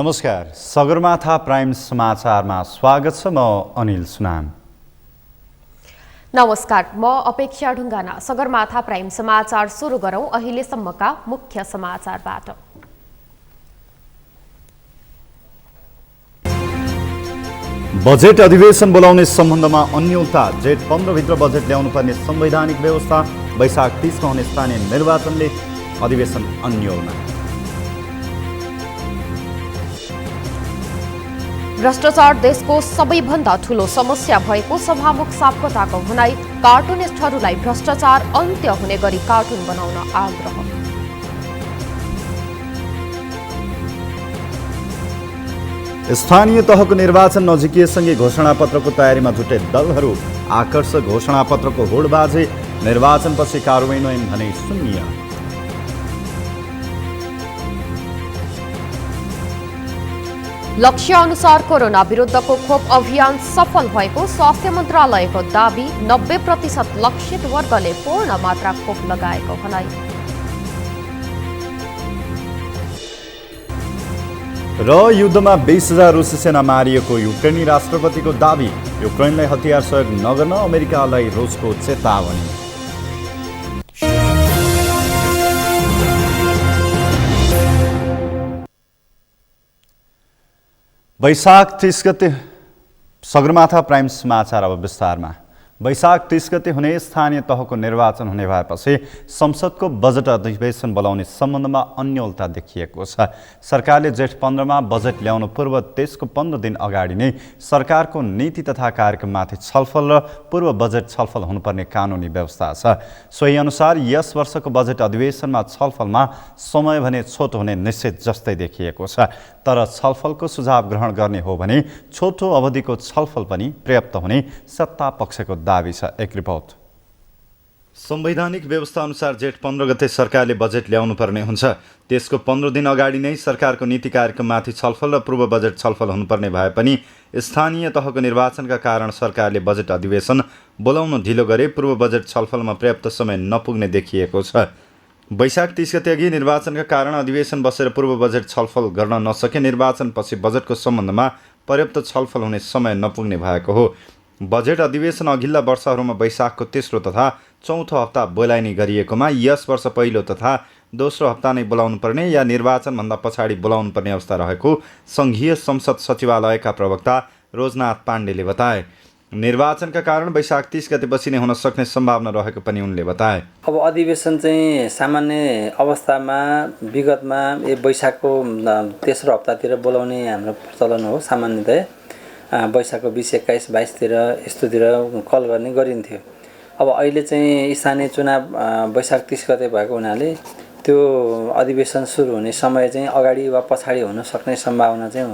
नमस्कार, सगरमाथा प्राइम समाचारमा स्वागत छ। म अनिल सुनाम। नमस्कार, म अपेक्षा ढुङ्गाना। सगरमाथा प्राइम समाचार सुरु गरौँ अहिलेसम्मका मुख्य समाचारबाट। बजेट अधिवेशन बोलाउने सम्बन्धमा अन्योलता। जेठ 15 भित्र बजेट ल्याउनुपर्ने संवैधानिक व्यवस्था। वैशाख 30 हुने स्थानीय निर्वाचनले अधिवेशन अन्योलमा। भ्रष्टाचार देशको सबैभन्दा ठूलो समस्या भएको सभामुख सापकोटाको भनाई। कार्टुनिस्टहरूलाई भ्रष्टाचार अन्त्य हुने गरी कार्टुन बनाउन आग्रह। स्थानीय तहको निर्वाचन नजिकिएसँगै घोषणापत्रको तयारीमा जुटे दलहरू। आकर्षक घोषणापत्रको होडबाजी। निर्वाचनपछि कार्यान्वयन भने शून्य। लक्ष्य अनुसार कोरोना विरुद्धको खोप अभियान सफल भएको स्वास्थ्य मन्त्रालयको दाबी। 90% लक्षित वर्गले पूर्ण मात्रा खोप लगाएको भनाई। र युद्धमा 20,000 रुसी सेना मारिएको युक्रेनी राष्ट्रपतिको दाबी। युक्रेनलाई हतियार सहयोग नगर्न अमेरिकालाई रुसको चेतावनी। वैशाख 30 गते सगरमाथा प्राइम समाचार अब विस्तारमा। वैशाख 30 गते हुने स्थानीय तहको निर्वाचन हुने भएपछि संसदको बजेट अधिवेशन बोलाउने सम्बन्धमा अन्योलता देखिएको छ। सरकारले जेठ 15मा बजेट ल्याउनु पूर्व त्यसको 15 दिन अगाडि नै सरकारको नीति तथा कार्यक्रममाथि छलफल र पूर्व बजेट छलफल हुनुपर्ने कानुनी व्यवस्था छ। सोही अनुसार यस वर्षको बजेट अधिवेशनमा छलफलमा समय भने छोटो हुने निश्चित जस्तै देखिएको छ। तर छलफलको सुझाव ग्रहण गर्ने हो भने छोटो अवधिको छलफल पनि पर्याप्त हुने सत्ता पक्षको दाबी छ। एक रिपोर्ट। संवैधानिक व्यवस्था अनुसार जेठ 15 गते सरकारले बजेट ल्याउनु पर्ने हुन्छ। त्यसको 15 दिन अगाडि नै सरकारको नीति कार्यक्रममाथि छलफल र पूर्व बजेट छलफल हुनुपर्ने भए पनि स्थानीय तहको निर्वाचनका कारण सरकारले बजेट अधिवेशन बोलाउन ढिलो गरे पूर्व बजेट छलफलमा पर्याप्त समय नपुग्ने देखिएको छ। वैशाख 30 गते अघि निर्वाचनका कारण अधिवेशन बसेर पूर्व बजेट छलफल गर्न नसके निर्वाचनपछि बजेटको सम्बन्धमा पर्याप्त छलफल हुने समय नपुग्ने भएको हो। बजेट अधिवेशन अघिल्ला वर्षहरूमा वैशाखको तेस्रो तथा चौथो हप्ता बोलाइने गरिएकोमा यस वर्ष पहिलो तथा दोस्रो हप्ता नै बोलाउनु पर्ने या निर्वाचनभन्दा पछाडि बोलाउनु पर्ने अवस्था रहेको सङ्घीय संसद सचिवालयका प्रवक्ता रोजनाथ पाण्डेले बताए। निर्वाचनका कारण वैशाख 30 गतेपछि नै हुन सक्ने सम्भावना रहेको पनि उनले बताए। अब अधिवेशन चाहिँ सामान्य अवस्थामा विगतमा वैशाखको तेस्रो हप्तातिर बोलाउने हाम्रो प्रचलन हो। सामान्यतया वैशाखको 20, 21, 22तिर यस्तोतिर कल गर्ने गरिन्थ्यो। अब अहिले चाहिँ स्थानीय चुनाव वैशाख 30 गते भएको हुनाले त्यो अधिवेशन सुरु हुने समय चाहिँ अगाडि वा पछाडि हुन सक्ने सम्भावना चाहिँ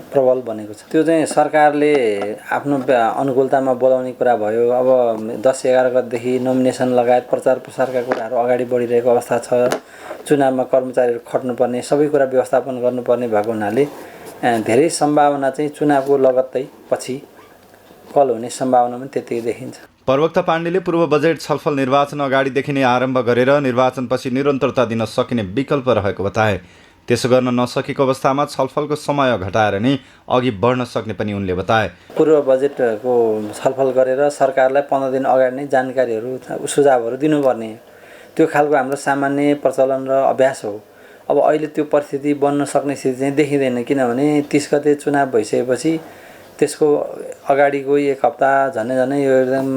प्रबल बनेको छ। त्यो चाहिँ सरकारले आफ्नो अनुकूलतामा बोलाउने कुरा भयो। अब 10-11 गतेदेखि नोमिनेसन लगायत प्रचार प्रसारका कुराहरू अगाडि बढिरहेको अवस्था छ। चुनावमा कर्मचारीहरू खट्नुपर्ने सबै कुरा व्यवस्थापन गर्नुपर्ने भएको हुनाले धेरै सम्भावना चाहिँ चुनावको लगत्तै पछि कल हुने सम्भावना पनि त्यतिकै देखिन्छ। प्रवक्ता पाण्डेले पूर्व बजेट छलफल निर्वाचन अगाडिदेखि नै आरम्भ गरेर निर्वाचनपछि निरन्तरता दिन सकिने विकल्प रहेको बताए। त्यसो गर्न नसकेको अवस्थामा छलफलको समय घटाएर नै अघि बढ्न सक्ने पनि उनले बताए। पूर्व बजेटको छलफल गरेर सरकारलाई 15 दिन अगाडि नै जानकारीहरू सुझावहरू दिनुपर्ने त्यो खालको हाम्रो सामान्य प्रचलन र अभ्यास हो। अब अहिले त्यो परिस्थिति बन्न सक्ने स्थिति चाहिँ देखिँदैन, किनभने 30 गते चुनाव भइसकेपछि त्यसको अगाडिको एक हप्ता झन्डै यो एकदम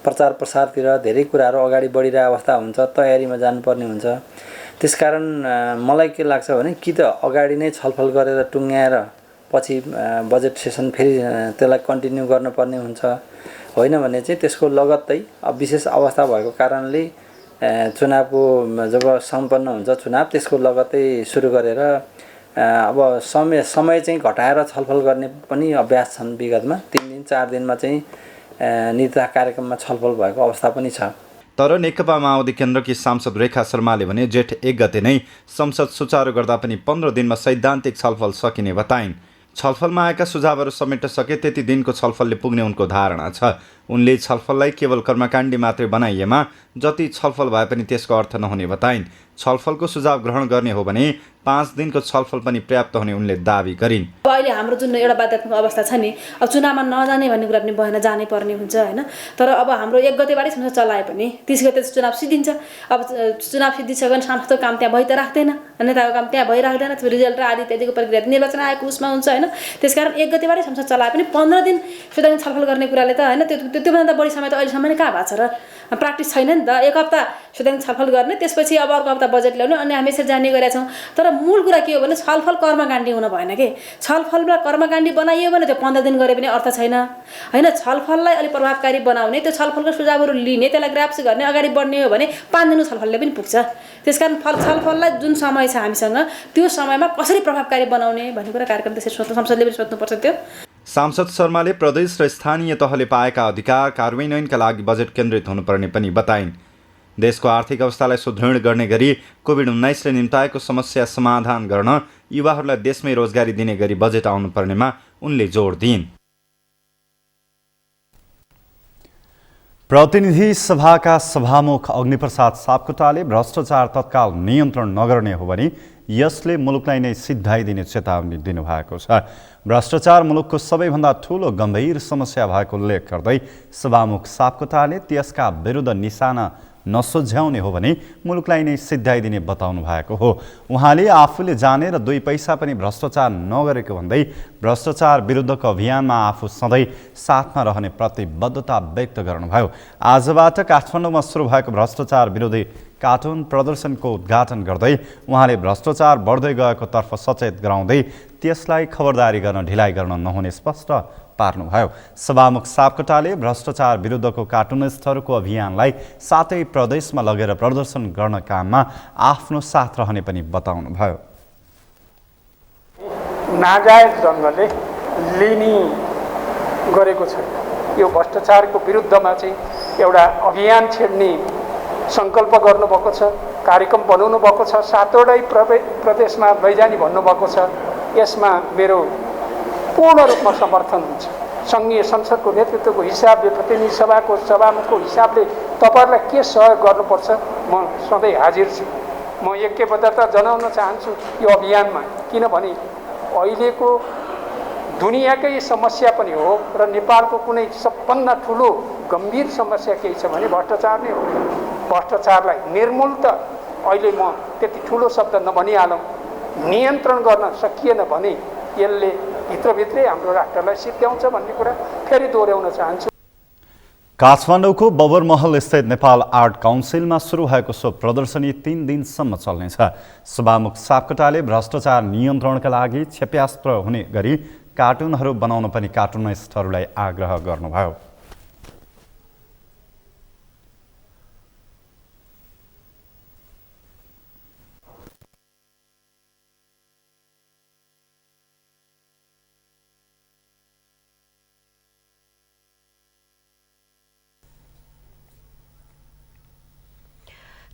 प्रचार प्रसारतिर धेरै कुराहरू अगाडि बढिरहेको अवस्था हुन्छ, तयारीमा जानुपर्ने हुन्छ। त्यसकारण मलाई के लाग्छ भने कि त अगाडि नै छलफल गरेर टुङ्ग्याएर पछि बजेट सेसन फेरि त्यसलाई कन्टिन्यू गर्नुपर्ने हुन्छ, होइन भने चाहिँ त्यसको लगत्तै विशेष अवस्था भएको कारणले चुनावको जब सम्पन्न हुन्छ चुनाव त्यसको लगत्तै सुरु गरेर अब समय चाहिँ घटाएर छलफल गर्ने पनि अभ्यास छन्। विगतमा 3 दिन 4 दिनमा चाहिँ नीति कार्यक्रममा छलफल भएको अवस्था पनि छ। तर नेकपा माओवादी केन्द्रकी सांसद रेखा शर्माले भने जेठ 1 गते नै संसद सुचारू गर्दा पनि 15 दिनमा सैद्धान्तिक छलफल सकिने बताइन्। छलफलमा आएका सुझावहरू समेट्न सके त्यति दिनको छलफलले पुग्ने उनको धारणा छ। उनले छलफललाई केवल कर्मकाण्डी मात्रै बनाइएमा जति छलफल भए पनि त्यसको अर्थ नहुने बताइन्। छलफलको सुझाव ग्रहण गर्ने हो भने 5 दिनको छलफल पनि पर्याप्त हुने उनले दावी गरिन्। अहिले हाम्रो जुन एउटा बाध्यात्मक अवस्था छ नि, अब चुनावमा नजाने भन्ने कुरा पनि भएन, जानै पर्ने हुन्छ होइन। तर अब हाम्रो 1 गतेबाटै संसद चलाए पनि 30 गते चुनाव सिद्धिन्छ। अब चुनाव सिद्धिसक्यो भने सांसदको काम त्यहाँ भइ त राख्दैन, नेताको काम त्यहाँ भइराख्दैन, रिजल्ट र आदि इत्यादिको प्रक्रिया निर्वाचन आएको उसमा हुन्छ होइन। त्यसकारण 1 गतेबाटै संसद चलाए पनि 15 दिन सदन छलफल गर्ने कुराले त होइन, त्योभन्दा बढी समय त अहिलेसम्म नै कहाँ भएको छ र? प्र्याक्टिस छैन नि त। 1 हप्ता सदन छलफल गर्ने, त्यसपछि अब अर्को हप्ता बजेट ल्याउने, अनि हामी यसरी जाने गरेका छौँ। तर मूल कुरा के हो भने छलफल कर्मकाण्डी हुन भएन के। छलफलमा कर्मकाण्डी बनाइयो भने त्यो 15 दिन गरे पनि अर्थ छैन होइन। छलफललाई अलिक प्रभावकारी बनाउने, त्यो छलफलको सुझावहरू लिने, त्यसलाई ग्राफ्स गर्ने, अगाडि बढ्ने हो भने 5 दिनको छलफलले पनि पुग्छ। त्यसकारण छलफललाई जुन समय छ हामीसँग त्यो समयमा कसरी प्रभावकारी बनाउने भन्ने कुरा कार्यक्रम त्यसरी सोच्नु, संसदले पनि सोच्नुपर्छ। त्यो सांसद शर्माले प्रदेश र स्थानीय तहले पाएका अधिकार कार्यान्वयनका लागि बजेट केन्द्रित हुनुपर्ने पनि बताइन्। देशको आर्थिक अवस्थालाई सुदृढ गर्ने गरी कोभिड-19ले निम्ताएको समस्या समाधान गर्न युवाहरूलाई देशमै रोजगारी दिने गरी बजेट आउनुपर्नेमा उनले जोड दिइन्। प्रतिनिधि सभाका सभामुख अग्निप्रसाद सापकोटाले भ्रष्टाचार तत्काल नियन्त्रण नगर्ने हो भने यसले मुलुकलाई नै सिद्धाइदिने चेतावनी दिनुभएको छ। भ्रष्टाचार मुलुकको सबैभन्दा ठूलो गम्भीर समस्या भएको उल्लेख गर्दै सभामुख सापकोटाले त्यसका विरुद्ध निशाना नसोझ्याउने हो भने मुलुकलाई नै सिद्धाइदिने बताउनु भएको हो। उहाँले आफूले जाने र 2 पैसा पनि भ्रष्टाचार नगरेको भन्दै भ्रष्टाचार विरुद्धको अभियानमा आफू सधैँ साथमा रहने प्रतिबद्धता व्यक्त गर्नुभयो। आजबाट काठमाडौँमा सुरु भएको भ्रष्टाचार विरोधी कार्टुन प्रदर्शनको उद्घाटन गर्दै उहाँले भ्रष्टाचार बढ्दै गएको तर्फ सचेत गराउँदै त्यसलाई खबरदारी गर्न ढिलाइ गर्न नहुने स्पष्ट पार्नुभयो। सभामुख सापकोटाले भ्रष्टाचार विरुद्धको कार्टुनिस्टहरूको अभियानलाई सातै प्रदेशमा लगेर प्रदर्शन गर्न काममा आफ्नो साथ रहने पनि बताउनुभयो। नाजायज ढङ्गले लिने गरेको छ। यो भ्रष्टाचारको विरुद्धमा चाहिँ एउटा अभियान छेड्ने सङ्कल्प गर्नुभएको छ, कार्यक्रम बनाउनु भएको छ, 7वटै प्रदेशमा लैजाने भन्नुभएको छ। यसमा मेरो पूर्ण रूपमा समर्थन हुन्छ। सङ्घीय संसदको नेतृत्वको हिसाबले, प्रतिनिधि सभाको सभामुखको हिसाबले तपाईँहरूलाई के सहयोग गर्नुपर्छ म सधैँ हाजिर छु। म ऐक्यबद्धता जनाउन चाहन्छु यो अभियानमा, किनभने अहिलेको दुनियाँकै समस्या पनि हो र नेपालको कुनै सबभन्दा ठुलो गम्भीर समस्या केही छ भने भ्रष्टाचार नै हो। भ्रष्टाचारलाई निर्मूल त अहिले म त्यति ठुलो शब्द नभनिहालौँ, नियन्त्रण गर्न सकिएन भने यसले भित्रभित्रै हाम्रो राष्ट्रलाई सिद्ध्याउँछ भन्ने कुरा फेरि दोहोऱ्याउन चाहन्छु। काठमाडौँको बबरमहल स्थित नेपाल आर्ट काउन्सिलमा सुरु भएको सो प्रदर्शनी 3 दिनसम्म चल्नेछ। सभामुख सापकोटाले भ्रष्टाचार नियन्त्रणका लागि क्षेप्यास्त्र हुने गरी कार्टुनहरू बनाउन पनि कार्टुनिस्टहरूलाई आग्रह गर्नुभयो।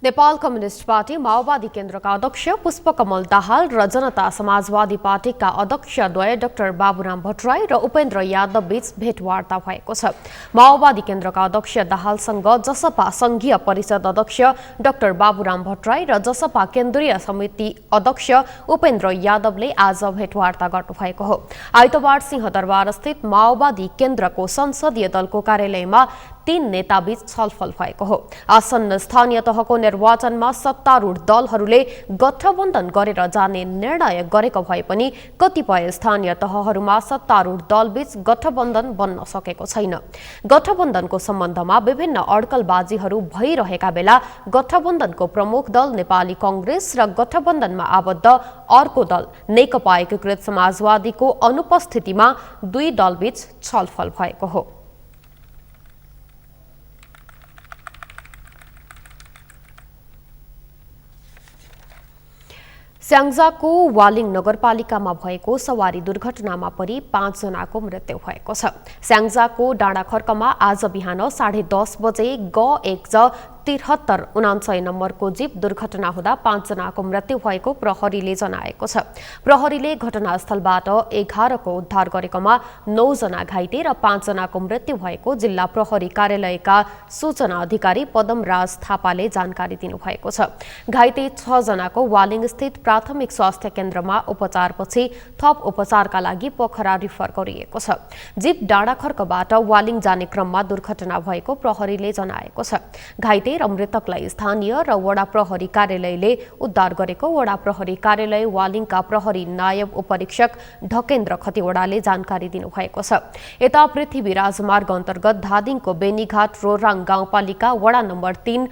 नेपाल कम्युनिस्ट पार्टी माओवादी केन्द्रका अध्यक्ष पुष्पकमल दाहाल र जनता समाजवादी पार्टीका अध्यक्षद्वय डाक्टर बाबुराम भट्टराई र उपेन्द्र यादव बीच भेटवार्ता भएको छ। माओवादी केन्द्रका अध्यक्ष दाहालसँग जसपा संघीय परिषद अध्यक्ष डाक्टर बाबुराम भट्टराई र जसपा केन्द्रीय समिति अध्यक्ष उपेन्द्र यादवले आज भेटवार्ता गर्नुभएको हो। आइतबार सिंहदरबार स्थित माओवादी केन्द्रको संसदीय दलको कार्यालयमा 3 नेताबीच छलफल भएको हो। आसन्न स्थानीय तहको निर्वाचनमा सत्तारूढ दलहरूले गठबन्धन गरेर जाने निर्णय गरेको भए पनि कतिपय स्थानीय तहहरूमा सत्तारूढ दलबीच गठबन्धन बन्न सकेको छैन। गठबन्धनको सम्बन्धमा विभिन्न अड्कलबाजीहरू भइरहेका बेला गठबन्धनको प्रमुख दल नेपाली कांग्रेस र गठबन्धनमा आबद्ध अर्को दल नेकपा एकीकृत समाजवादीको अनुपस्थितिमा 2 दलबीच छलफल भएको हो। स्याङ्जाको वालिङ नगरपालिकामा भएको सवारी दुर्घटनामा परि 5 जनाको मृत्यु भएको छ। स्याङ्जाको डाँडाखर्कमा आज बिहान 10:30 बजे ग 1 7399 नम्बरको जीप दुर्घटना हुँदा 5 जनाको मृत्यु भएको प्रहरीले जनाएको छ। प्रहरीले घटनास्थलबाट 11 को उद्धार गरेकोमा 9 जना घाइते र 5 जनाको मृत्यु भएको जिल्ला प्रहरी कार्यालयका सूचना अधिकारी पदमराज थापाले जानकारी दिनुभएको छ। घाइते 6 जनाको वालिङ स्थित प्राथमिक स्वास्थ्य केन्द्रमा उपचारपछि थप उपचारका लागि पोखरा रिफर गरिएको छ। जीप डाँडाखर्कबाट वालिङ जाने क्रममा दुर्घटना भएको प्रहरीले जनाएको छ। घाइते र मृतकलाई स्थानीय र वडा प्रहरी कार्यालयले उद्धार गरेको वडा प्रहरी कार्यालय वालिङका प्रहरी नायब उपरीक्षक ढकेन्द्र खतिवडाले जानकारी दिनुभएको छ। यता पृथ्वी राजमार्ग अन्तर्गत धादिङको बेनीघाट रोराङ गाउँपालिका वडा नम्बर 3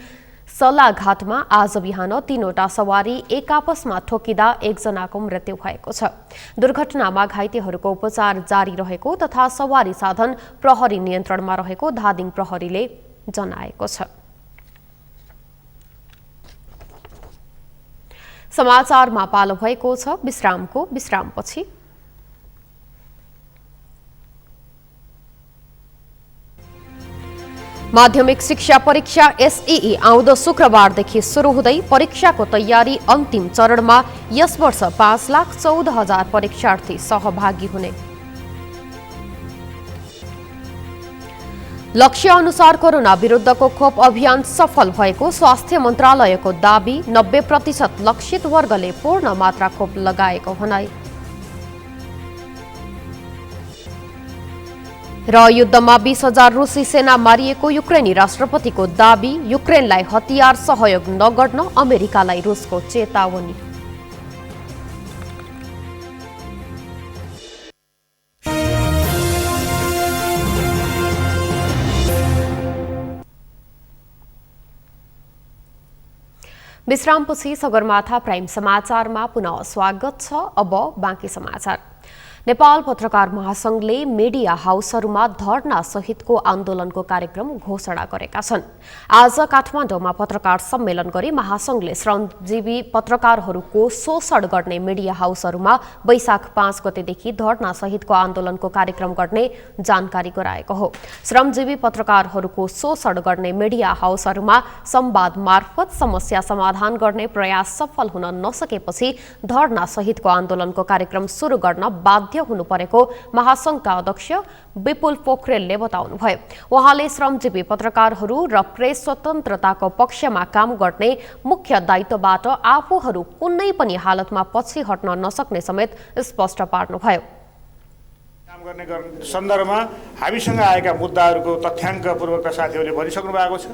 सलाघाटमा आज बिहान 3वटा सवारी एक आपसमा ठोकिँदा 1 जनाको मृत्यु भएको छ। दुर्घटनामा घाइतेहरूको उपचार जारी रहेको तथा सवारी साधन प्रहरी नियन्त्रणमा रहेको धादिङ प्रहरीले जनाएको छ। समाचारमा पालो भएको छ विश्रामको। विश्रामपछि माध्यमिक शिक्षा परीक्षा एसईई आउँदो शुक्रबारदेखि सुरु हुँदै परीक्षाको तयारी अन्तिम चरणमा। यस वर्ष 5,14,000 परीक्षार्थी सहभागी हुने। लक्ष्य अनुसार कोरोना विरुद्धको खोप अभियान सफल भएको स्वास्थ्य मन्त्रालयको दाबी। 90% लक्षित वर्गले पूर्ण मात्रा खोप लगाएको भनाई। र युद्धमा 20,000 रुसी सेना मारिएको युक्रेनी राष्ट्रपतिको दाबी। युक्रेनलाई हतियार सहयोग नगर्न अमेरिकालाई रुसको चेतावनी। विश्रामपछि सगरमाथा प्राइम समाचारमा पुनः स्वागत छ। अब बाँकी समाचार। नेपाल पत्रकार महासंघले मिडिया हाउसहरूमा धरना सहितको आन्दोलनको कार्यक्रम घोषणा गरेका छन्। आज काठमाडौँमा पत्रकार सम्मेलन गरी महासंघले श्रमजीवी पत्रकारहरूको शोषण गर्ने मिडिया हाउसहरूमा वैशाख 5 गतेदेखि धरना सहितको आन्दोलनको कार्यक्रम गर्ने जानकारी गराएको हो। श्रमजीवी पत्रकारहरूको शोषण गर्ने मिडिया हाउसहरूमा संवाद मार्फत समस्या समाधान गर्ने प्रयास सफल हुन नसकेपछि धरना सहितको आन्दोलनको कार्यक्रम सुरु गर्न बाध्य हुनु परेको महासंघका अध्यक्ष विपुल पोखरेलले बताउनुभयो। उहाँले श्रमजीवी पत्रकारहरू र प्रेस स्वतन्त्रताको पक्षमा काम गर्ने मुख्य दायित्वबाट आफूहरू कुनै पनि हालतमा पछि हट्न नसक्ने समेत स्पष्ट पार्नुभयो। काम गर्ने सन्दर्भमा हामीसँग आएका मुद्दाहरूको तथ्याङ्कपूर्वकका साथीहरूले भनिसक्नु भएको छ।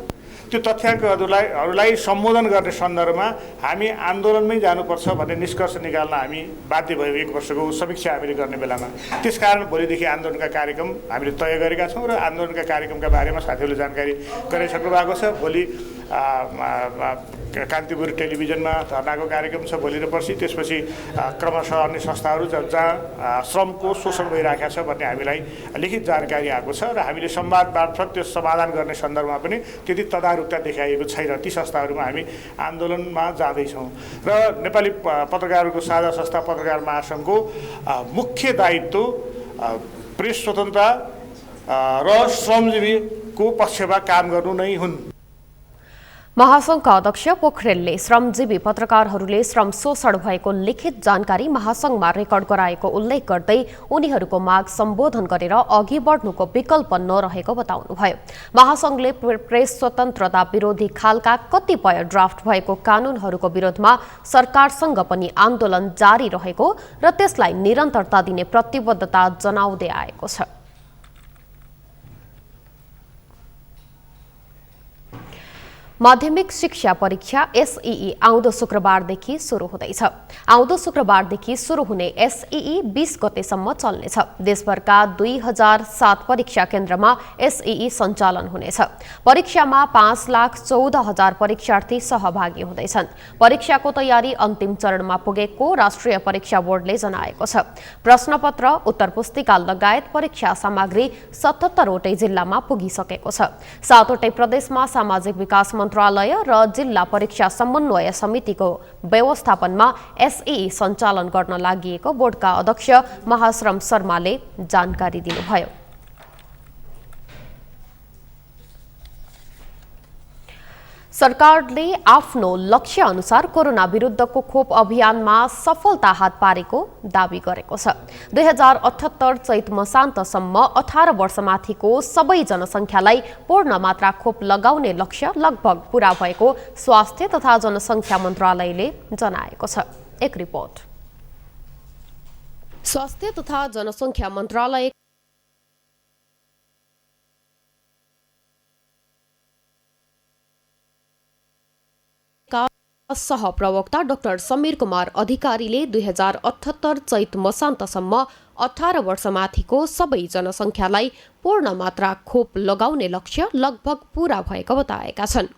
त्यो तथ्याङ्कहरूलाई सम्बोधन गर्ने सन्दर्भमा हामी आन्दोलनमै जानुपर्छ भन्ने निष्कर्ष निकाल्न हामी बाध्य भयौँ 1 वर्षको समीक्षा हामीले गर्ने बेलामा। त्यसकारण भोलिदेखि आन्दोलनका कार्यक्रम हामीले तय गरेका छौँ र आन्दोलनका कार्यक्रमका बारेमा साथीहरूले जानकारी गराइसक्नु भएको छ। भोलि कान्तिपुर टेलिभिजनमा धरनाको कार्यक्रम छ भोलि र पर्सि। त्यसपछि क्रमशः अन्य संस्थाहरू जहाँ श्रमको शोषण भइरहेको छ भन्ने हामीलाई लिखित जानकारी आएको छ र हामीले संवाद मार्फत त्यो समाधान गर्ने सन्दर्भमा पनि त्यति तदारुकता देखाइएको छैन। ती संस्थाहरूमा हामी आन्दोलनमा जाँदैछौँ र नेपाली पत्रकारहरूको साझा संस्था पत्रकार महासङ्घको मुख्य दायित्व प्रेस स्वतन्त्रता र श्रमजीवीको पक्षमा काम गर्नु नै हुन्। महासंघका अध्यक्ष पोखरेलले श्रमजीवी पत्रकारहरूले श्रम शोषण भएको लिखित जानकारी महासंघमा रेकर्ड गराएको उल्लेख गर्दै उनीहरूको माग सम्बोधन गरेर अघि बढ्नुको विकल्प नरहेको बताउनुभयो। महासंघले प्रेस स्वतन्त्रता विरोधी खालका कतिपय ड्राफ्ट भएको कानूनहरूको विरोधमा सरकारसँग पनि आन्दोलन जारी रहेको र त्यसलाई निरन्तरता दिने प्रतिबद्धता जनाउँदै आएको छ। माध्यमिक शिक्षा परीक्षा एसईई आउँदो शुक्रबारदेखि सुरु हुँदैछ। आउँदो शुक्रबारदेखि सुरु हुने एसईई 20 गतेसम्म चल्नेछ। देशभरका 2007 परीक्षा केन्द्रमा एसईई सञ्चालन हुनेछ। परीक्षामा 5,14,000 परीक्षार्थी सहभागी हुँदैछन्। परीक्षाको तयारी अन्तिम चरणमा पुगेको राष्ट्रिय परीक्षा बोर्डले जनाएको छ। प्रश्नपत्र, उत्तर पुस्तिका लगायत परीक्षा सामग्री 77 वटै जिल्लामा पुगिसकेको छ। 7 वटै प्रदेशमा सामाजिक विकास मन्त्रालय र जिल्ला परीक्षा समन्वय समितिको व्यवस्थापनमा एसईई सञ्चालन गर्न लागि बोर्डका अध्यक्ष महाश्रम शर्माले जानकारी दिनुभयो। सरकारले आफ्नो लक्ष्य अनुसार कोरोना विरुद्धको खोप अभियानमा सफलता हात पारेको दावी गरेको छ। 2078 चैत मसान्तसम्म 18 वर्षमाथिको सबै जनसङ्ख्यालाई पूर्ण मात्रा खोप लगाउने लक्ष्य लगभग पूरा भएको स्वास्थ्य तथा जनसङ्ख्या मन्त्रालयले जनाएको छ। एक रिपोर्ट। स्वास्थ्य तथा जनसङ्ख्या मन्त्रालय सहप्रवक्ता डाक्टर समीर कुमार अधिकारीले 2078 चैत मसान्तसम्म 18 वर्षमाथिको सबै जनसङ्ख्यालाई पूर्ण मात्रा खोप लगाउने लक्ष्य लगभग पूरा भएको बताएका छन्।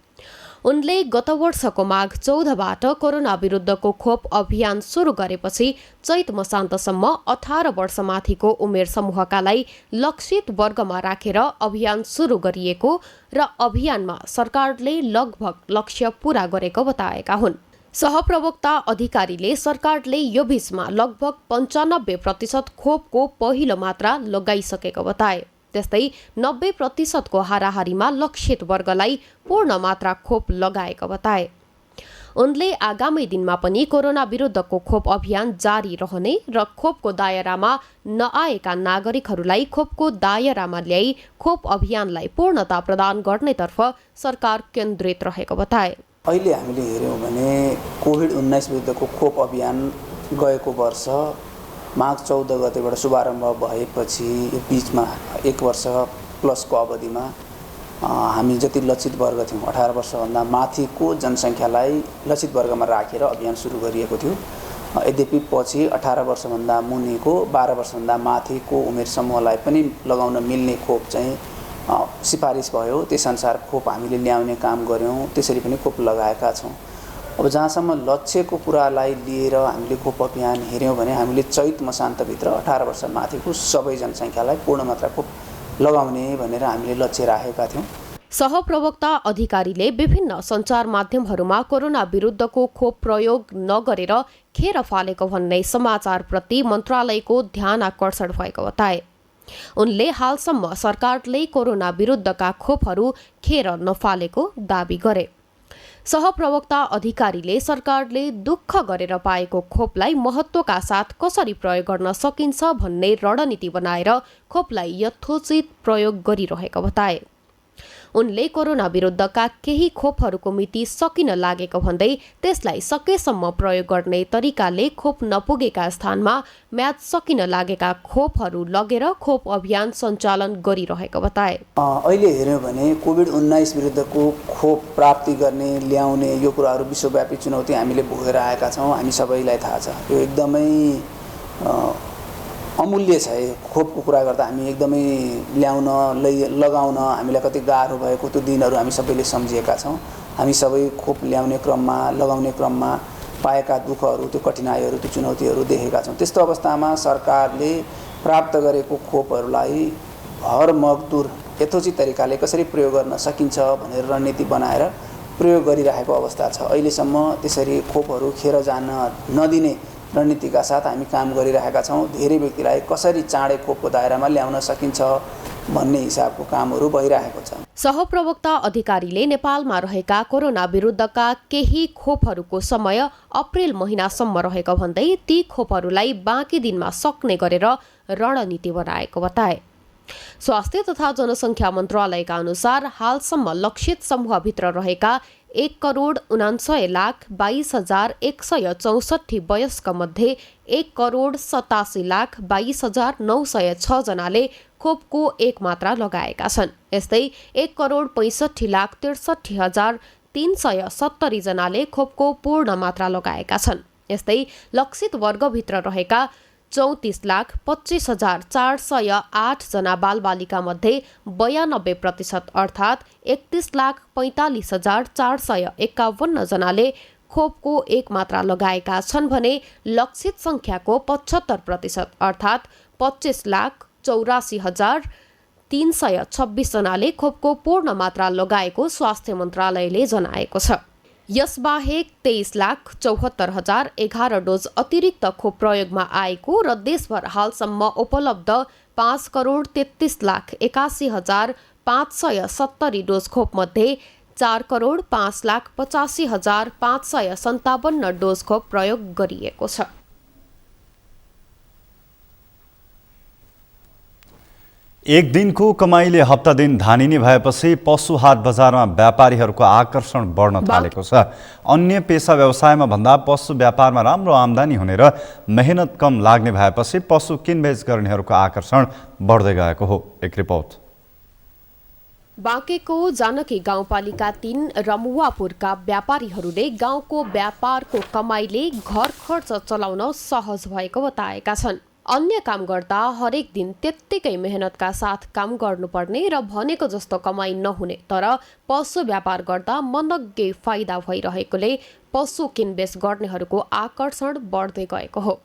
उनले गत वर्षको माघ 14बाट कोरोना विरुद्धको खोप अभियान सुरु गरेपछि चैत मसान्तसम्म 18 वर्षमाथिको उमेर समूहकालाई लक्षित वर्गमा राखेर अभियान सुरु गरिएको र अभियानमा सरकारले लगभग लक्ष्य पूरा गरेको बताएका हुन्। सहप्रवक्ता अधिकारीले सरकारले यो बीचमा लगभग 95% खोपको पहिलो मात्रा लगाइसकेको बताए। त्यस्तै 90% को हाराहारीमा लक्षित वर्गलाई पूर्ण मात्रा खोप लगाएको बताए। उनले आगामी दिनमा पनि कोरोना विरुद्धको खोप अभियान जारी रहने र खोपको दायरामा नआएका नागरिकहरूलाई खोपको दायरामा ल्याई खोप अभियानलाई पूर्णता प्रदान गर्नेतर्फ सरकार केन्द्रित रहेको बताए। अहिले हामीले हेर्यौं भने कोभिड-19 विरुद्धको खोप अभियान गएको वर्ष माघ 14 गतेबाट शुभारम्भ भएपछि यो बीचमा 1 वर्ष प्लसको अवधिमा हामी जति लक्षित वर्ग थियौं 18 वर्षभन्दा माथिको जनसङ्ख्यालाई लक्षित वर्गमा राखेर अभियान सुरु गरिएको थियो। यद्यपि पछि 18 वर्षभन्दा मुनिको 12 वर्षभन्दा माथिको उमेर समूहलाई पनि लगाउन मिल्ने खोप चाहिँ सिफारिस भयो। त्यसअनुसार खोप हामीले ल्याउने काम गर्यौं। त्यसरी पनि खोप लगाएका छौं। अब जहाँसम्म लक्ष्यको कुरालाई लिएर हामीले खोप अभियान हेर्यौं भने हामीले चैत मसान्तभित्र 18 वर्ष माथिको सबै जनसङ्ख्यालाई पूर्ण मात्रा खोप लगाउने भनेर हामीले लक्ष्य राखेका थियौं। सहप्रवक्ता अधिकारीले विभिन्न सञ्चार माध्यमहरूमा कोरोना विरुद्धको खोप प्रयोग नगरेर खेर फालेको भन्ने समाचारप्रति मन्त्रालयको ध्यान आकर्षण भएको बताए। उनले हालसम्म सरकारले कोरोना विरुद्धका खोपहरू खेर नफालेको दावी गरे। सहप्रवक्ता अधिकारीले सरकारले दुःख गरेर पाएको खोपलाई महत्त्वका साथ कसरी प्रयोग गर्न सकिन्छ भन्ने रणनीति बनाएर खोपलाई यथोचित प्रयोग गरिरहेको बताए। उनले कोरोना विरुद्धका केही खोपहरूको मिति सकिन लागेको भन्दै त्यसलाई सकेसम्म प्रयोग गर्ने तरिकाले खोप नपुगेका स्थानमा म्याद सकिन लागेका खोपहरू लगेर खोप अभियान सञ्चालन गरिरहेको बताए। अहिले हेर्यौं भने कोभिड-19 विरुद्धको खोप प्राप्ति गर्ने ल्याउने यो कुराहरू विश्वव्यापी चुनौती हामीले भोगेर आएका छौं। हामी सबैलाई थाहा छ यो एकदमै अमूल्य छ। खोपको कुरा गर्दा हामी एकदमै ल्याउन लगाउन हामीलाई कति गाह्रो भएको त्यो दिनहरू हामी सबैले सम्झिएका छौं। हामी सबै खोप ल्याउने क्रममा लगाउने क्रममा पाएका दुःखहरू त्यो कठिनाइहरू त्यो चुनौतीहरू देखेका छौं। त्यस्तो अवस्थामा सरकारले प्राप्त गरेको खोपहरूलाई हर मजदुर यथोचित तरिकाले कसरी प्रयोग गर्न सकिन्छ भनेर रणनीति बनाएर प्रयोग गरिरहेको अवस्था छ। अहिलेसम्म त्यसरी खोपहरू खेर जान नदिने रणनीतिका साथ हामी काम गरिरहेका छौं। धेरै व्यक्तिलाई कसरी चाँडै खोपको दायरामा ल्याउन सकिन्छ भन्ने हिसाबको कामहरू भइरहेको छ। सहप्रवक्ता अधिकारीले नेपालमा रहेका कोरोना विरुद्धका केही खोपहरूको समय अप्रेल महिनासम्म रहेको भन्दै ती खोपहरूलाई बाँकी दिनमा सक्ने गरेर रणनीति बनाएको बताए। स्वास्थ्य तथा जनसङ्ख्या मन्त्रालयका अनुसार हालसम्म लक्षित समूहभित्र रहेका 1,49,22,164 वयस्क मध्ये 1,87,22,906 जनाले खोपको एक मात्रा लगाएका छन्। यस्तै 1,65,63,370 जनाले खोपको पूर्ण मात्रा लगाएका छन्। यस्तै लक्षित वर्गभित्र रहेका 34,25,408 जना बालबालिका मध्ये 92% अर्थात् 31,45,451 जनाले खोपको एक मात्रा लगाएका छन् भने लक्षित संख्याको 75% अर्थात् 25,84,326 जनाले खोपको पूर्ण मात्रा लगाएको स्वास्थ्य मन्त्रालयले जनाएको छ। यसबाहेक 23,74,011 डोज अतिरिक्त खोप प्रयोगमा आएको र देशभर हालसम्म उपलब्ध 5,33,81,570 डोज खोप मध्ये 4,05,85,557 डोज खोप प्रयोग गरिएको छ। एक दिनको कमाईले हप्ता दिन धानिने भएपछि पशु हाट बजारमा व्यापारीहरूको आकर्षण बढ्न थालेको छ। अन्य पेसा व्यवसायमा भन्दा पशु व्यापारमा राम्रो आम्दानी हुने र मेहनत कम लाग्ने भएपछि पशु किनबेच गर्नेहरूको आकर्षण बढ्दै गएको हो। एक रिपोर्ट। बाँकेको जानकी गाउँपालिका 3 रमुवापुरका व्यापारीहरूले गाउँको व्यापारको कमाईले घर खर्च चलाउन सहज भएको बताएका छन्। अन्य काम गर्दा हरेक दिन त्यत्तिकै मेहनतका साथ काम गर्नुपर्ने र भनेको जस्तो कमाई नहुने, तर पशु व्यापार गर्दा मनग्गे फाइदा भइरहेकोले पशु किनबेच गर्नेहरूको आकर्षण बढ्दै गएको हो।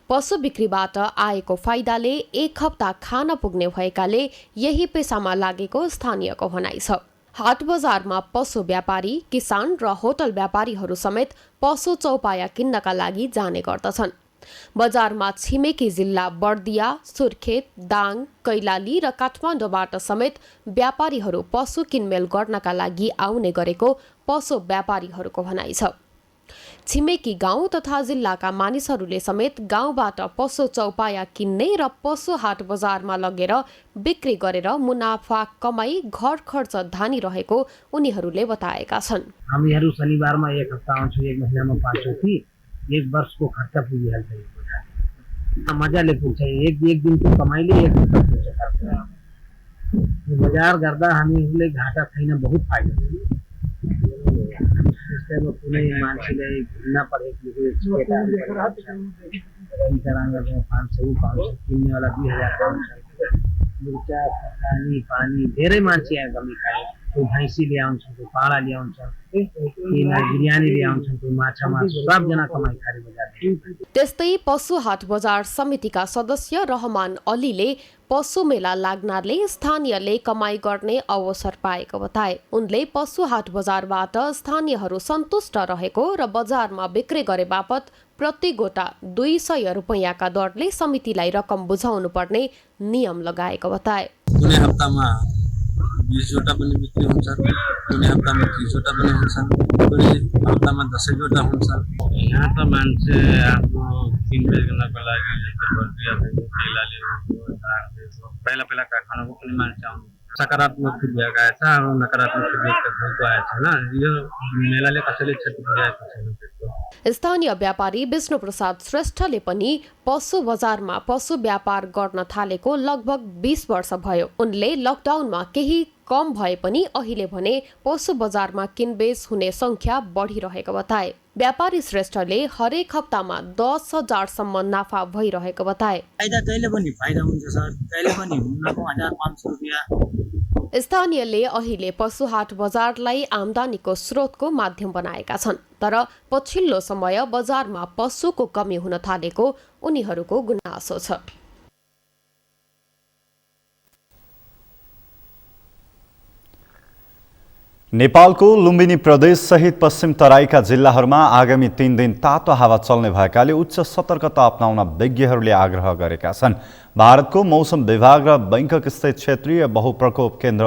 पशु बिक्रीबाट आएको फाइदाले एक हप्ता खान पुग्ने भएकाले यही पेसामा लागेको स्थानीयको भनाइ छ। हाट बजारमा पशु व्यापारी, किसान र होटल व्यापारीहरू समेत पशु चौपाया किन्नका लागि जाने गर्दछन्। बजारमा छिमेकी जिल्ला बर्दिया, सुर्खेत, दाङ, कैलाली र काठमाडौँबाट समेत व्यापारीहरू पशु किनमेल गर्नका लागि आउने गरेको पशु व्यापारीहरूको भनाइ छ। छिमेकी गाउँ तथा जिल्लाका मानिसहरूले समेत गाउँबाट पशु चौपाया किन्ने र पशु हाट बजारमा लगेर बिक्री गरेर मुनाफा कमाई घर खर्च धानिरहेको उनीहरूले बताएका छन्। हामीहरू शनिबारमा एक हप्ता आउँछौँ, एक महिनामा पाउँछौँ कि एक वर्षको खर्च पुगिहाल्छ। मजाले पुग्छ। एक दिनको कमाइले एक हप्ता पुग्छ खर्च। बजार गर्दा हामीहरूले घाटा छैन, बहुत फाइदा छ। जस्तै कुनै मान्छेलाई घुम्न परेको केटाहरू 500 पाउँछ, किन्नेवाला 2000 पाउँछ। मिर्चा, पानी धेरै मान्छे यहाँ कमी खाए। कोही भैँसी ल्याउँछ, कोही पाडा ल्याउँछ, कोही बिरयानी ल्याउँछ, कोही माछा मासु, सबजना कमाइ खाने बजार। त्यस्तै पशु हाट बजार समितिका सदस्य रहमान अलीले पशु मेला लाग्नाले स्थानीयले कमाई गर्ने अवसर पाएको बताए। उनले पशु हाट बजारबाट स्थानीयहरू सन्तुष्ट रहेको र बजारमा बिक्री गरे बापत प्रति गोटा 200 रुपैयाँका दरले समितिलाई रकम बुझाउनु पर्ने नियम लगाएको बताए। कुनै हप्तामा 20 वटा पनि बिक्री हुन्छ, कुनै हप्तामा 30 वटा पनि हुन्छन्, कुनै हप्तामा 10 वटा हुन्छ। यहाँ त मान्छे आफ्नो किनबेच गर्नको लागि पहिला काठमाडौँको पनि मान्छे आउनु सकारात्मक फिडब्याक आएछ, नकारात्मक फिडब्याक भएको आएछ होइन। यो मेलाले कसैले क्षति पुर्याएको छैन। स्थानीय व्यापारी विष्णु प्रसाद श्रेष्ठले पनि पशु बजारमा पशु व्यापार गर्न थालेको लगभग 20 वर्ष भयो। उनले लकडाउनमा केही कम भए पनि अहिले भने पशु बजारमा किनबेच हुने संख्या बढिरहेको बताए। व्यापारी श्रेष्ठले हरेक हप्तामा 10,000 सम्म नाफा भइरहेको बताए। फाइदा कहिले पनि फाइदा हुन्छ सर, कहिले पनि हुन्नको 1500 रुपैयाँ। स्थानीयले अहिले पशु हाट बजारलाई आम्दानीको स्रोतको माध्यम बनाएका छन्, तर पछिल्लो समय बजारमा पशुको कमी हुन थालेको उनीहरूको गुनासो छ। नेपालको लुम्बिनी प्रदेश सहित पश्चिम तराईका जिल्लाहरूमा आगामी 3 दिन तातो हावा चल्ने भएकाले उच्च सतर्कता अपनाउन विज्ञहरूले आग्रह गरेका छन्। भारतको मौसम विभाग र बैंकक स्थित क्षेत्रीय बहुप्रकोप केन्द्र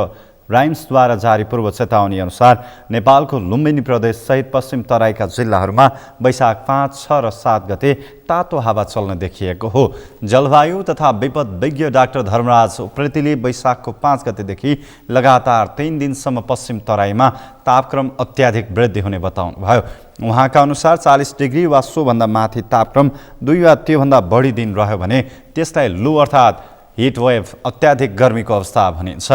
राइम्सद्वारा जारी पूर्व चेतावनी अनुसार नेपालको लुम्बिनी प्रदेश सहित पश्चिम तराईका जिल्लाहरूमा वैशाख 5, 6 र 7 गते तातो हावा चल्न देखिएको हो। जलवायु तथा विपद विज्ञ डाक्टर धर्मराज उप्रेतीले वैशाखको 5 गतेदेखि लगातार 3 दिनसम्म पश्चिम तराईमा तापक्रम अत्याधिक वृद्धि हुने बताउनुभयो। उहाँका अनुसार 40 डिग्री वा सोभन्दा माथि तापक्रम 2 वा त्योभन्दा बढी दिन रह्यो भने त्यसलाई लु अर्थात् हिट वेभ अत्याधिक गर्मीको अवस्था भनिन्छ।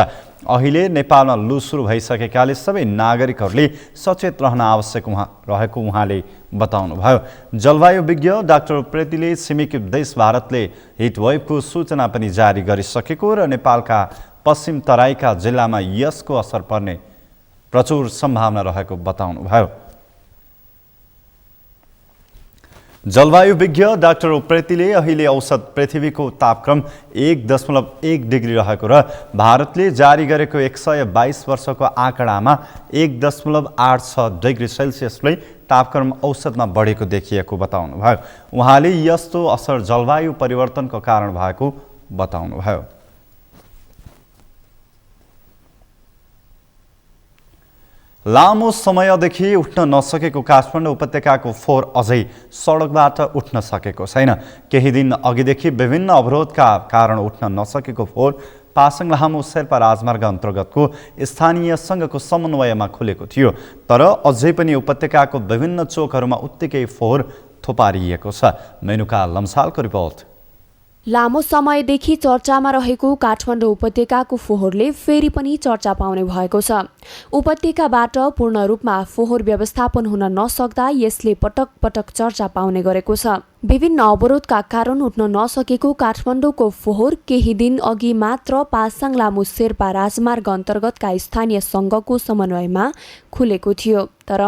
अहिले नेपालमा लु सुरु भइसकेकाले सबै नागरिकहरूले सचेत रहन आवश्यक रहेको उहाँले बताउनुभयो। जलवायु विज्ञ डाक्टर उप्रेतीले छिमेकी देश भारतले हिट वेभको सूचना पनि जारी गरिसकेको र नेपालका पश्चिम तराईका जिल्लामा यसको असर पर्ने प्रचुर सम्भावना रहेको बताउनुभयो। जलवायु विज्ञ डाक्टर उप्रेतीले अहिले औसत पृथ्वीको तापक्रम 1.1 डिग्री रहेको र भारतले जारी गरेको 122 वर्षको आँकडामा 1.86 डिग्री सेल्सियसले तापक्रम औसतमा बढेको देखिएको बताउनुभयो। उहाँले यस्तो असर जलवायु परिवर्तनको कारण भएको बताउनुभयो। लामो समयदेखि उठ्न नसकेको काठमाडौँ उपत्यकाको फोहोर अझै सडकबाट उठ्न सकेको छैन। केही दिन अघिदेखि विभिन्न अवरोधका कारण उठ्न नसकेको फोहोर पासाङ लामो शेर्पा राजमार्ग अन्तर्गतको स्थानीय सङ्घको समन्वयमा खुलेको थियो। तर अझै पनि उपत्यकाको विभिन्न चोकहरूमा उत्तिकै फोहोर थोपारिएको छ। मेनुका लम्सालको रिपोर्ट। लामो समयदेखि चर्चामा रहेको काठमाडौँ उपत्यकाको फोहोरले फेरि पनि चर्चा पाउने भएको छ। उपत्यकाबाट पूर्ण रूपमा फोहोर व्यवस्थापन हुन नसक्दा यसले पटक पटक चर्चा पाउने गरेको छ। विभिन्न अवरोधका कारण उठ्न नसकेको काठमाडौँको फोहोर केही दिन अघि मात्र पासाङ लामो शेर्पा राजमार्ग अन्तर्गतका स्थानीय सङ्घको समन्वयमा खुलेको थियो। तर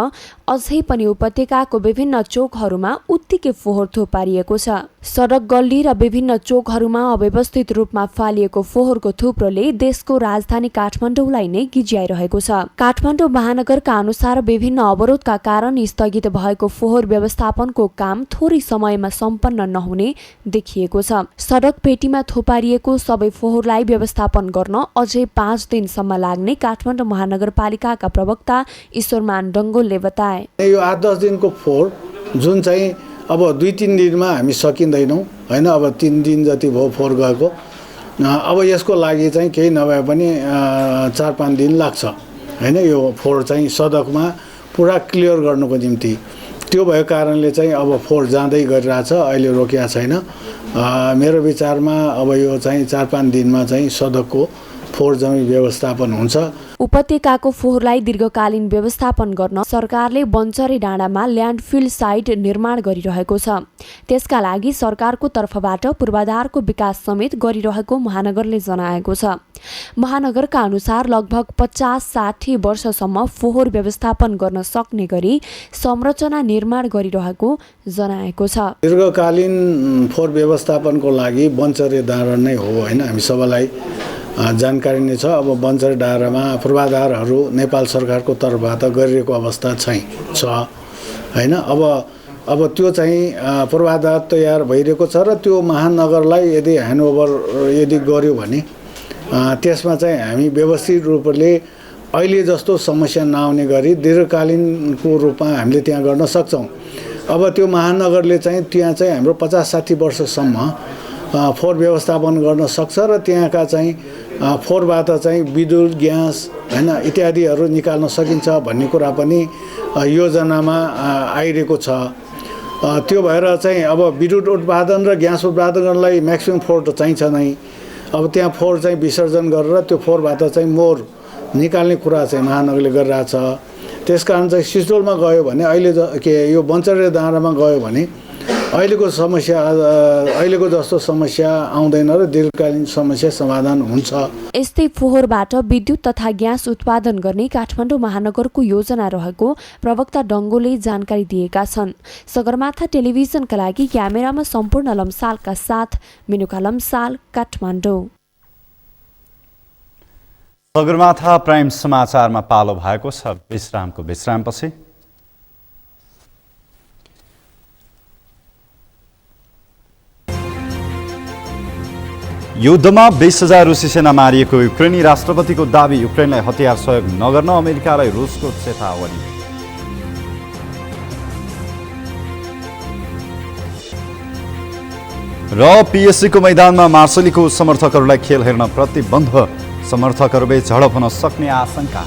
अझै पनि उपत्यकाको विभिन्न चोकहरूमा उत्तिकै फोहोर थोपारिएको छ। सडक गल्ली र विभिन्न चोकहरूमा अव्यवस्थित रूपमा फालिएको फोहोरको थुप्रोले देशको राजधानी काठमाडौँलाई नै गिज्याइरहेको छ। काठमाडौँ महानगरका अनुसार विभिन्न अवरोधका कारण स्थगित भएको फोहोर व्यवस्थापनको काम थोरै समयमा सम्पन्न नहुने देखिएको छ। सडक पेटीमा थोपारिएको सबै फोहोरलाई व्यवस्थापन गर्न अझै 5 दिनसम्म लाग्ने काठमाडौँ महानगरपालिकाका प्रवक्ता ईश्वरमान डङ्गोलले बताए। यो 8-10 दिनको फोहोर जुन चाहिँ अब 2-3 दिनमा हामी सकिँदैनौँ हैन। अब 3 दिन जति भयो फोहोर गएको। अब यसको लागि चाहिँ केही नभए पनि 4-5 दिन लाग्छ हैन। यो फोहोर चाहिँ सडकमा पुरा क्लियर गर्नुको निम्ति त्यो भएको कारणले चाहिँ अब फोहोर जाँदै गरिरहेछ, अहिले रोकिया छैन। मेरो विचारमा अब यो चाहिँ 4-5 दिनमा चाहिँ सडकको फोहोर जमी व्यवस्थापन हुन्छ। उपत्यकाको फोहोरलाई दीर्घकालीन व्यवस्थापन गर्न सरकारले बन्चरे डाँडामा ल्यान्डफिल साइट निर्माण गरिरहेको छ। त्यसका लागि सरकारको तर्फबाट पूर्वाधारको विकास समेत गरिरहेको महानगरले जनाएको छ। महानगरका अनुसार लगभग 50-60 वर्षसम्म फोहोर व्यवस्थापन गर्न सक्ने गरी संरचना निर्माण गरिरहेको जनाएको छ। दीर्घकालीन फोहोर व्यवस्थापनको लागि बन्चरे डाँडा नै हो हैन। हामी सबैलाई जानकारी नै छ। अब बन्चरे डाँडामा पूर्वाधारहरू नेपाल सरकारको तर्फबाट गरिरहेको अवस्था छ हैन। अब त्यो चाहिँ पूर्वाधार तयार भइरहेको छ र त्यो महानगरलाई यदि ह्यान्डओभर यदि गर्यो भने त्यसमा चाहिँ हामी व्यवस्थित रूपले अहिले जस्तो समस्या नआउने गरी दीर्घकालीनको रूपमा हामीले त्यहाँ गर्न सक्छौँ। अब त्यो महानगरले चाहिँ त्यहाँ चाहिँ हाम्रो 50-60 वर्षसम्म फोहोर व्यवस्थापन गर्न सक्छ र त्यहाँका चाहिँ फोहोरबाट चाहिँ विद्युत, ग्यास हैन इत्यादिहरू निकाल्न सकिन्छ भन्ने कुरा पनि योजनामा आइरहेको छ। त्यो भएर चाहिँ अब विद्युत उत्पादन र ग्यास उत्पादन गर्नलाई म्याक्सिमम फोहोर त चाहिन्छ नै। अब त्यहाँ फोहोर चाहिँ विसर्जन गरेर त्यो फोहोरबाट चाहिँ मोर निकाल्ने कुरा चाहिँ महानगरले गरिरहेछ। त्यसकारण चाहिँ सिस्टोलमा गयो भने अहिले यो बन्चरे डाँडामा गयो भने अहिलेको जस्तो समस्या आउँदैन र दीर्घकालीन समस्या समाधान हुन्छ। यस्तै फोहोरबाट विद्युत तथा ग्यास उत्पादन गर्ने काठमाडौँ महानगरको योजना रहेको प्रवक्ता डङ्गोले जानकारी दिएका छन्। सगरमाथा टेलिभिजनका लागि क्यामेरामा सम्पूर्ण लम्सालका साथ मेनुका लम्साल, काठमाडौँ। सगरमाथा प्राइम समाचारमा पालो भएको छ विश्रामको विश्रामपछि। युद्धमा 20,000 रुसी सेना मारिएको युक्रेनी राष्ट्रपतिको दाबी। युक्रेनलाई हतियार सहयोग नगर्न अमेरिकालाई रुसको चेतावनी। र पीएससीको मैदानमा मार्सलीको समर्थकहरूलाई खेल हेर्न प्रतिबन्ध। समर्थकहरूबीच झडप हुन सक्ने आशंका।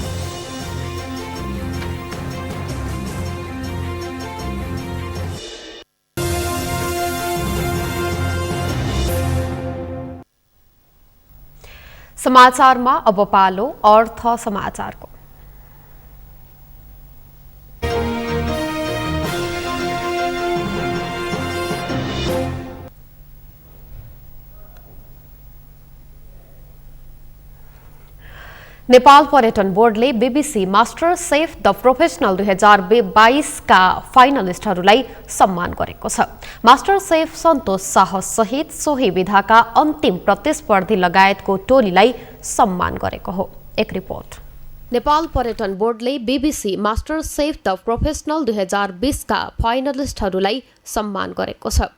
समाचारमा अब पालो अर्थ समाचारको। नेपाल पर्यटन बोर्डले BBC master chef the professional 2022 का फाइनलिस्टहरूलाई सम्मान गरेको छ। मास्टर सेफ सन्तोष शाह सहित सोही विधाका अन्तिम प्रतिस्पर्धी लगायतको टोलीलाई सम्मान गरेको हो। एक रिपोर्ट। नेपाल पर्यटन बोर्डले BBC master chef the professional 2020 का फाइनलिस्टहरूलाई सम्मान गरेको छ।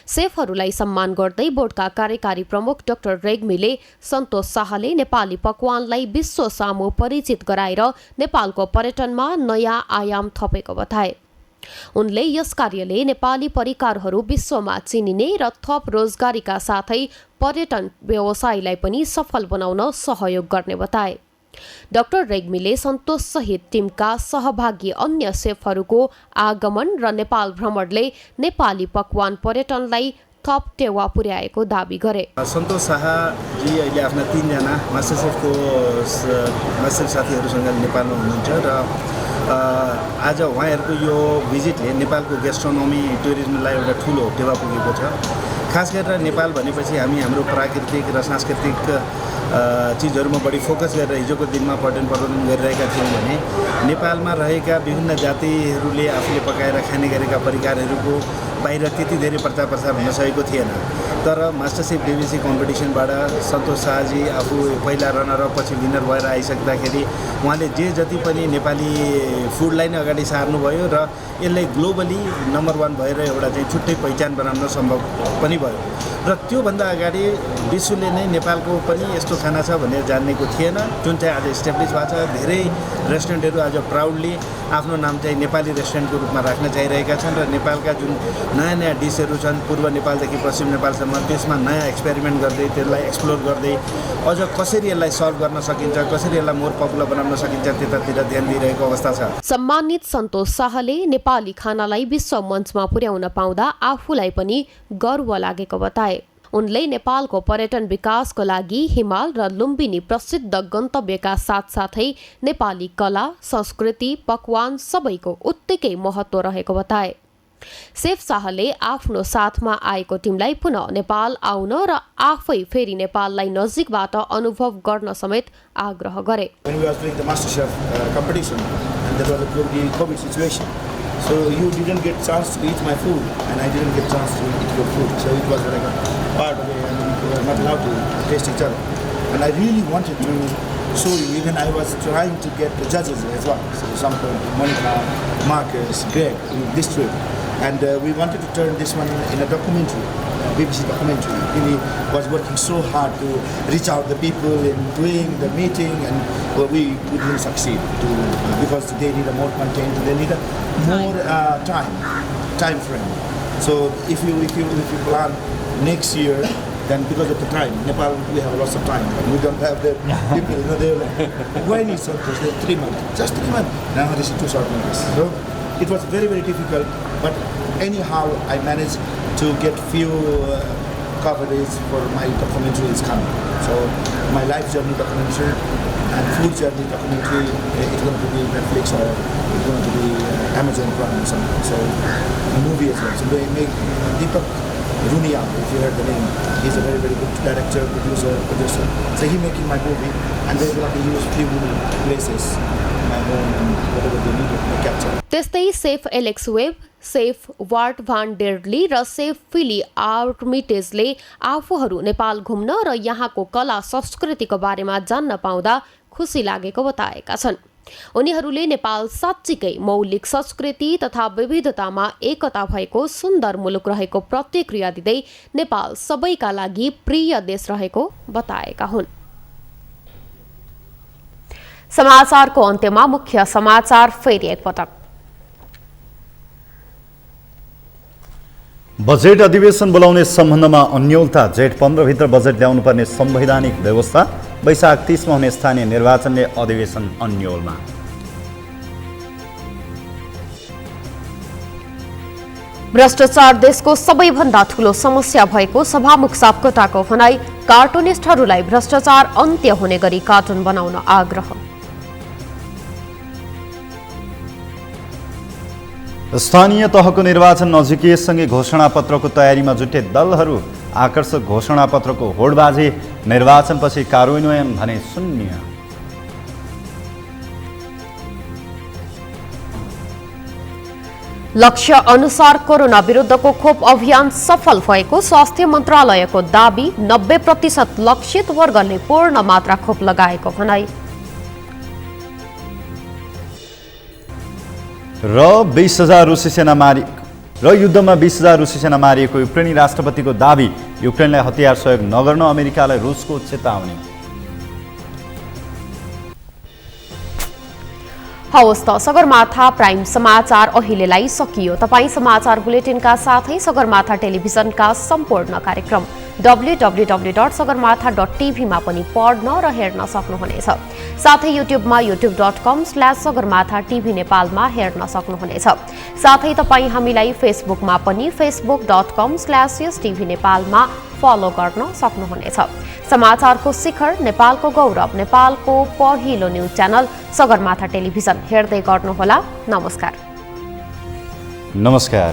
सेफहरूलाई सम्मान गर्दै बोर्डका कार्यकारी प्रमुख डाक्टर रेग्मीले सन्तोष शाहले नेपाली पकवानलाई विश्व सामु परिचित गराएर नेपालको पर्यटनमा नयाँ आयाम थपेको बताए। उनले यस कार्यले नेपाली परिकारहरू विश्वमा चिनिने र थप रोजगारीका साथै पर्यटन व्यवसायलाई पनि सफल बनाउन सहयोग गर्ने बताए। डाक्टर रेग्मीले सन्तोष सहित टिमका सहभागी अन्य सेफहरूको आगमन र नेपाल भ्रमणले नेपाली पकवान पर्यटनलाई थप टेवा पुर्याएको दावी गरे। सन्तोष शाहजी अहिले आफ्ना 3 जना मास्टर सेफको मास्टर साथीहरूसँग नेपालमा हुनुहुन्छ र आज उहाँहरूको यो भिजिटले नेपालको गेस्ट्रोनोमी टुरिज्मलाई एउटा ठुलो टेवा पुगेको छ। खास गरेर नेपाल भनेपछि हामी हाम्रो प्राकृतिक र सांस्कृतिक चिजहरूमा बढी फोकस गरेर हिजोको दिनमा पर्यटन गरिरहेका थियौँ भने नेपालमा रहेका विभिन्न जातिहरूले आफूले पकाएर खाने गरेका परिकारहरूको बाहिर त्यति धेरै प्रचार प्रसार हुन सकेको थिएन। तर मास्टर सेफ डेभिसी कम्पिटिसनबाट सन्तोष शाहजी आफू पहिला रनर अप पछि विनर भएर आइसक्दाखेरि उहाँले जे जति पनि नेपाली फुडलाई नै अगाडि सार्नुभयो र यसलाई ग्लोबली नम्बर 1 भएर एउटा चाहिँ छुट्टै पहिचान बनाउन सम्भव पनि भयो। र त्योभन्दा अगाडि विश्वले नै नेपालको पनि यस्तो खाना छ भनेर जानेको थिएन, जुन चाहिँ आज इस्टाब्लिस भएको छ। धेरै रेस्टुरेन्टहरू आज प्राउडली आफ्नो नाम चाहिँ नेपाली रेस्टुरेन्टको रूपमा राख्न चाहिरहेका छन् र नेपालका जुन नयाँ नयाँ डिसहरू छन् पूर्व नेपालदेखि पश्चिम नेपालसम्म त्यसमा नयाँ एक्सपेरिमेन्ट गर्दै त्यसलाई एक्सप्लोर गर्दै अझ कसरी यसलाई सर्भ गर्न सकिन्छ, कसरी यसलाई मोर पपुलर बनाउन सकिन्छ त्यतातिर ध्यान दिइरहेको अवस्था छ। सम्मानित सन्तोष शाहले नेपाली खानालाई विश्व मञ्चमा पुर्याउन पाउँदा आफूलाई पनि गर्व लागेको बताए। उनले नेपालको पर्यटन विकासको लागि हिमाल र लुम्बिनी प्रसिद्ध गन्तव्यका साथसाथै नेपाली कला, संस्कृति, पकवान सबैको उत्तिकै महत्त्व रहेको बताए। सेफ शाहले आफ्नो साथमा आएको टिमलाई पुनः नेपाल आउन र आफै फेरि नेपाललाई नजिकबाट अनुभव गर्न समेत आग्रह गरे। So you didn't get chance to eat my food, and I didn't get chance to eat your food. So it was like a part of it, and we were not allowed to taste each other. And I really wanted to show you. Even I was trying to get the judges as well. So for example, Monica, Marcus, Greg, this trip, and we wanted to turn this one in a documentary, BBC documentary. Really was working so hard to reach out the people in doing the meeting, and we didn't succeed because they need a more content, they need a more time frame. So if you plan next year, then because of the time, Nepal we have lots of time. We don't have the people, they're like, why need so much? 3 months, just 3 months. Now this is too short notice. So it was very, very difficult, but anyhow I managed to get few coverage for my documentary is coming. So my life journey documentary and food journey documentary, it's going to be Netflix or it's going to be Amazon Prime or something. So a movie as well. So they make Deepak Runia, if you heard the name, he's a very, very good director, producer. So he making my movie, and they're going to use few places, my home and whatever they need to capture. त्यस्तै safe Alex web, safe ward भान डेर्ली र safe फिली आर्मिटेजले आफूहरू नेपाल घुम्न र यहाँको कला संस्कृतिको बारेमा जान्न पाउँदा खुसी लागेको बताएका छन्। उनीहरूले नेपाल साँच्चीकै मौलिक संस्कृति तथा विविधतामा एकता भएको सुन्दर मुलुक रहेको प्रतिक्रिया दिँदै नेपाल सबैका लागि प्रिय देश रहेको बताएका हुन्। समाचारको अन्त्यमा मुख्य समाचार फेरि एकपटक। बजेट अधिवेशन बोलाउने सम्बन्धमा अन्योलता। जेठ 15 भित्र बजेट ल्याउनुपर्ने संवैधानिक व्यवस्था। वैशाख 30 मा हुने स्थानीय निर्वाचनले अधिवेशन अन्योलमा। भ्रष्टाचार देशको सबैभन्दा ठूलो समस्या भएको सभामुख सापकोटाको भनाई। कार्टुनिस्टहरूलाई भ्रष्टाचार अन्त्य हुने गरी कार्टुन बनाउन आग्रह। स्थानीय तहको निर्वाचन नजिकिएसँगै घोषणापत्रको तयारीमा जुटे दलहरू। आकर्षक घोषणापत्रको होडबाजी। निर्वाचनपछि कार्यान्वयन भने शून्य। लक्ष्य अनुसार कोरोना विरुद्धको खोप अभियान सफल भएको स्वास्थ्य मन्त्रालयको दाबी। 90% लक्षित वर्गले पूर्ण मात्रा खोप लगाएको भनाई। र 20,000 रुसी सेना र युद्धमा 20,000 रुसी सेना मारिएको युक्रेनी राष्ट्रपतिको दाबी, युक्रेनलाई हतियार सहयोग नगर्न अमेरिकालाई रुसको चेतावनी। हवस् त सगरमाथा प्राइम समाचार अहिलेलाई सकियो। तपाईँ समाचार बुलेटिनका साथै सगरमाथा टेलिभिजनका सम्पूर्ण कार्यक्रम www.sagarmatha.tv मा पनि पढ्न र हेर्न सक्नुहुनेछ। साथै युट्युबमा youtube.com/sagarmatha TV नेपालमा हेर्न सक्नुहुनेछ। साथै तपाईँ हामीलाई फेसबुकमा पनि facebook.com/yesTV नेपालमा फलो गर्न सक्नुहुनेछ। समाचारको शिखर, नेपालको गौरव, नेपालको पहिलो न्युज च्यानल सगरमाथा टेलिभिजन हेर्दै गर्नुहोला। नमस्कार। नमस्कार।